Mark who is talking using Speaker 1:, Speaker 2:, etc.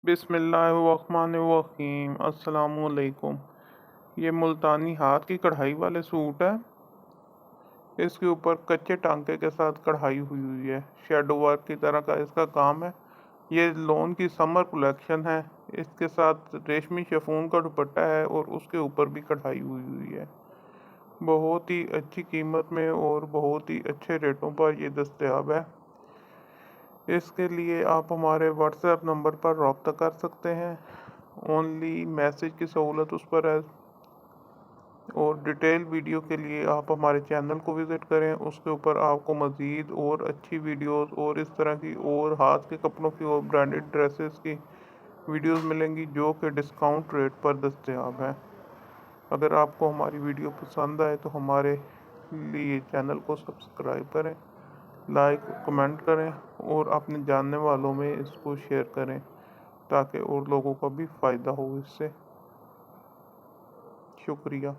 Speaker 1: बिस्मिल्लाहिर्रहमानिर्रहीम। अस्सलामुअलैकुम। ये मुल्तानी हाथ की कढ़ाई वाले सूट है। इसके ऊपर कच्चे टांके के साथ कढ़ाई हुई हुई है। शेडो वर्क की तरह का इसका काम है। ये लॉन की समर कलेक्शन है। इसके साथ रेशमी शिफॉन का दुपट्टा है और उसके ऊपर भी कढ़ाई हुई हुई है। बहुत ही अच्छी कीमत में और बहुत ही अच्छे रेटों पर ये दस्तयाब है। इसके लिए आप हमारे व्हाट्सएप नंबर पर रब्ता कर सकते हैं। ओनली मैसेज की सहूलत उस पर है। और डिटेल वीडियो के लिए आप हमारे चैनल को विज़िट करें। उसके ऊपर आपको मज़ीद और अच्छी वीडियोस और इस तरह की और हाथ के कपड़ों की और ब्रांडेड ड्रेसेस की वीडियोस मिलेंगी जो कि डिस्काउंट रेट पर दस्तयाब है। अगर आपको हमारी वीडियो पसंद आए तो हमारे लिए चैनल को सब्सक्राइब करें, लाइक कमेंट करें और अपने जानने वालों में इसको शेयर करें ताकि और लोगों का भी फ़ायदा हो इससे। शुक्रिया।